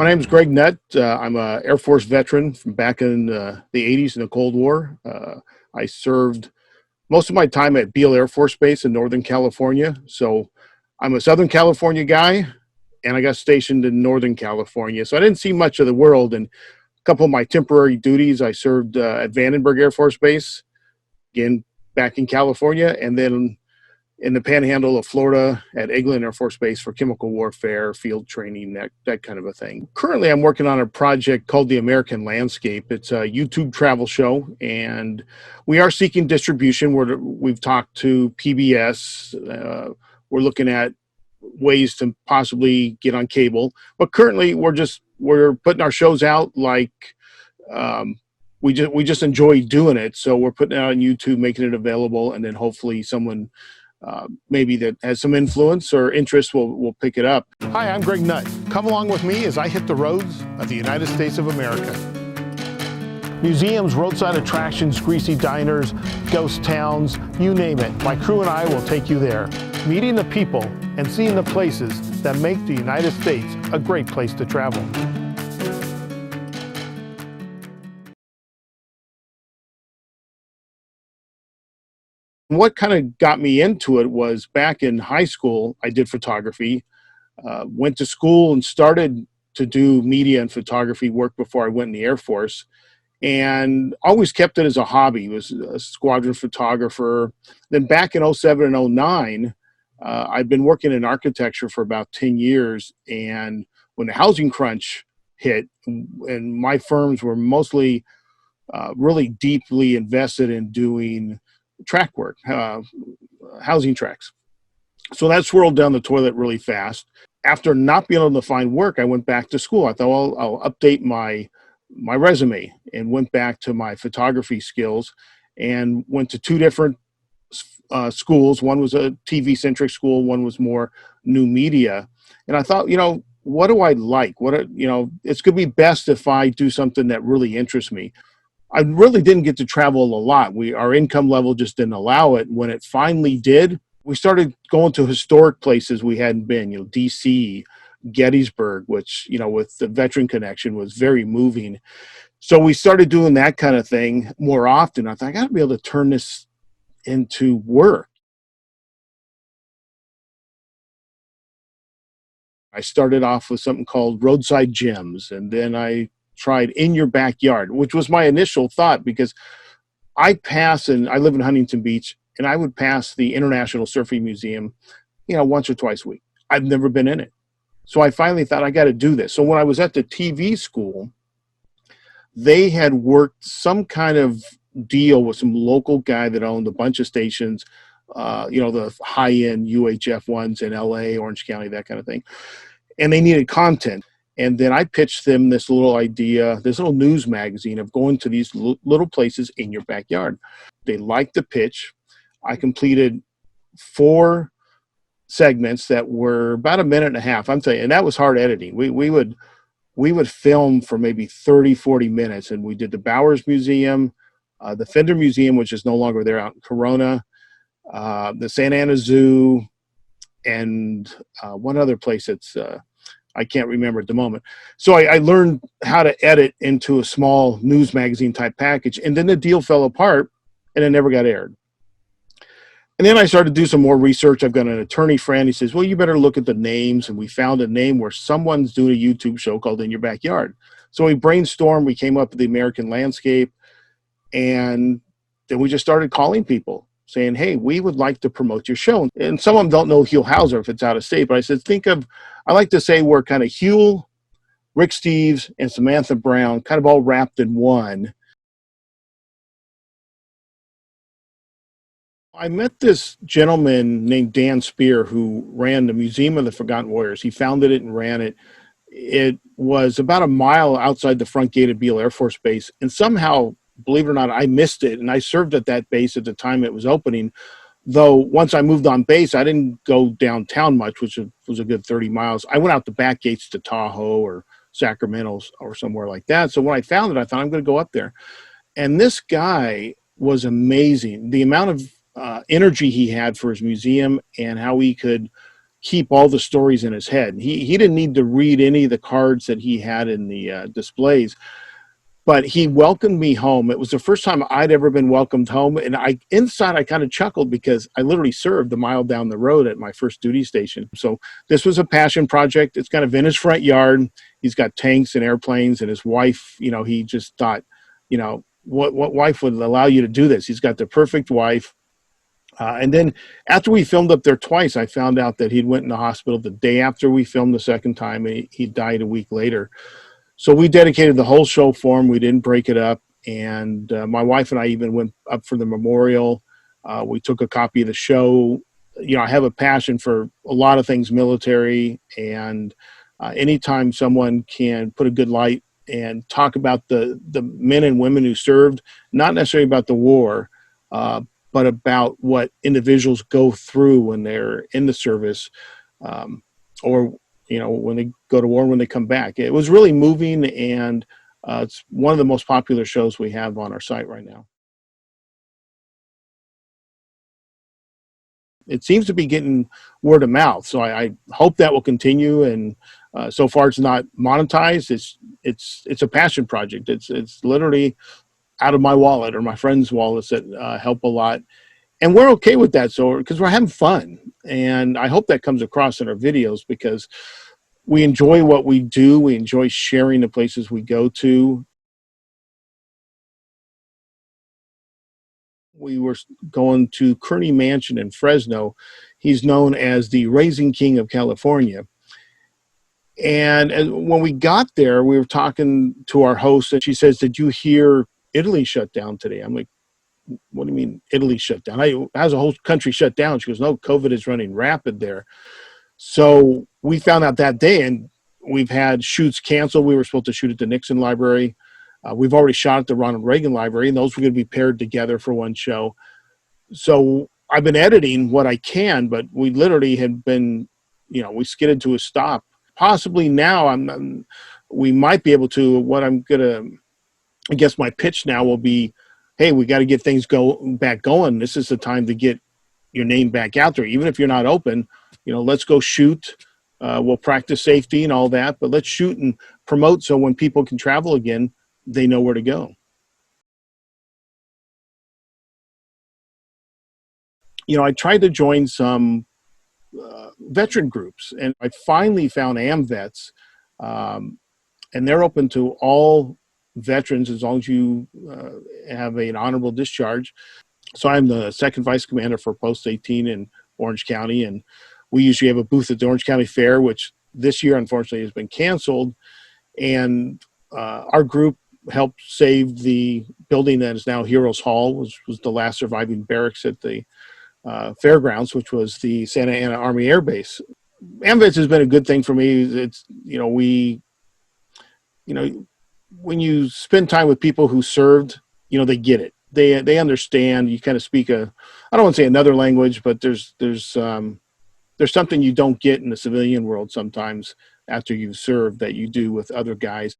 My name is Greg Nutt. I'm an Air Force veteran from back in the 80s in the Cold War. I served most of my time at Beale Air Force Base in Northern California. So I'm a Southern California guy, and I got stationed in Northern California. So I didn't see much of the world. And a couple of my temporary duties, I served at Vandenberg Air Force Base, again, back in California, and then in the panhandle of Florida at Eglin Air Force Base for chemical warfare, field training, that kind of a thing. Currently, I'm working on a project called The American Landscape. It's a YouTube travel show, and we are seeking distribution. We've talked to PBS. We're looking at ways to possibly get on cable. But currently, we're putting our shows out like we just enjoy doing it. So we're putting it out on YouTube, making it available, and then hopefully someone maybe that has some influence or interest will pick it up. Hi, I'm Greg Nutt. Come along with me as I hit the roads of the United States of America. Museums, roadside attractions, greasy diners, ghost towns, you name it. My crew and I will take you there, meeting the people and seeing the places that make the United States a great place to travel. What kind of got me into it was back in high school, I did photography, went to school and started to do media and photography work before I went in the Air Force, and always kept it as a hobby. Was a squadron photographer. Then back in 07 and 09, I'd been working in architecture for about 10 years, and when the housing crunch hit, and my firms were mostly really deeply invested in doing track work, housing tracks. So that swirled down the toilet really fast. After not being able to find work, I went back to school. I thought, well, I'll update my resume, and went back to my photography skills and went to two different schools. One was a TV-centric school. One was more new media. And I thought, what do I like? It's going to be best if I do something that really interests me. I really didn't get to travel a lot. Our income level just didn't allow it. When it finally did, we started going to historic places we hadn't been, DC, Gettysburg, which, with the veteran connection was very moving. So we started doing that kind of thing more often. I thought, I got to be able to turn this into work. I started off with something called roadside gyms, and then I tried in your backyard, which was my initial thought, because I live in Huntington Beach, and I would pass the International Surfing Museum, once or twice a week. I've never been in it. So I finally thought, I got to do this. So when I was at the TV school, they had worked some kind of deal with some local guy that owned a bunch of stations, the high-end UHF ones in LA, Orange County, that kind of thing. And they needed content. And then I pitched them this little idea, this little news magazine of going to these little places in your backyard. They liked the pitch. I completed 4 segments that were about a minute and a half. I'm telling you, and that was hard editing. We would film for maybe 30, 40 minutes, and we did the Bowers Museum, the Fender Museum, which is no longer there, out in Corona, the Santa Ana Zoo, and one other place that's I can't remember at the moment. So I learned how to edit into a small news magazine type package, and then the deal fell apart and it never got aired. And then I started to do some more research. I've got an attorney friend. He says, well, you better look at the names. And we found a name where someone's doing a YouTube show called In Your Backyard. So we brainstormed, we came up with The American Landscape, and then we just started calling people saying, hey, we would like to promote your show. And some of them don't know Huell Hauser if it's out of state, but I said, I like to say we're kind of Huell, Rick Steves, and Samantha Brown, kind of all wrapped in one. I met this gentleman named Dan Spear who ran the Museum of the Forgotten Warriors. He founded it and ran it. It was about a mile outside the front gate of Beale Air Force Base, and somehow, believe it or not, I missed it, and I served at that base at the time it was opening. Though once I moved on base, I didn't go downtown much, which was a good 30 miles. I went out the back gates to Tahoe or Sacramento or somewhere like that. So when I found it, I thought, I'm going to go up there. And this guy was amazing. The amount of energy he had for his museum and how he could keep all the stories in his head. He didn't need to read any of the cards that he had in the displays, but he welcomed me home. It was the first time I'd ever been welcomed home, and inside I kind of chuckled because I literally served a mile down the road at my first duty station. So this was a passion project. It's kind of in his front yard. He's got tanks and airplanes, and his wife, he just thought, what wife would allow you to do this? He's got the perfect wife. And then after we filmed up there twice, I found out that he'd went in the hospital the day after we filmed the second time, and he died a week later. So we dedicated the whole show for him. We didn't break it up. And my wife and I even went up for the memorial. We took a copy of the show. I have a passion for a lot of things military. And anytime someone can put a good light and talk about the men and women who served, not necessarily about the war, but about what individuals go through when they're in the service, or when they go to war, when they come back. It was really moving, and it's one of the most popular shows we have on our site right now. It seems to be getting word of mouth, so I hope that will continue. And so far, it's not monetized. It's a passion project. It's literally out of my wallet or my friends' wallets that help a lot. And we're okay with that, so because we're having fun. And I hope that comes across in our videos, because we enjoy what we do. We enjoy sharing the places we go to. We were going to Kearney Mansion in Fresno. He's known as the Raising King of California. And when we got there, we were talking to our host, and she says, "Did you hear Italy shut down today?" I'm like, "What do you mean Italy shut down? How's the whole country shut down?" She goes, "No, COVID is running rapid there." So we found out that day, and we've had shoots canceled. We were supposed to shoot at the Nixon Library. We've already shot at the Ronald Reagan Library, and those were going to be paired together for one show. So I've been editing what I can, but we literally had been, we skidded to a stop. Possibly now we might be able to, I guess my pitch now will be, hey, we got to get things back going. This is the time to get your name back out there. Even if you're not open, let's go shoot. We'll practice safety and all that, but let's shoot and promote, so when people can travel again, they know where to go. I tried to join some veteran groups, and I finally found AMVETS, and they're open to all veterans as long as you have an honorable discharge. So I'm the second vice commander for Post 18 in Orange County, and we usually have a booth at the Orange County Fair, which this year, unfortunately, has been canceled. And our group helped save the building that is now Heroes Hall, which was the last surviving barracks at the fairgrounds, which was the Santa Ana Army Air Base. AMVETS has been a good thing for me. It's, when you spend time with people who served, they get it. They understand. You kind of speak I don't want to say another language, but there's something you don't get in the civilian world sometimes after you've served that you do with other guys.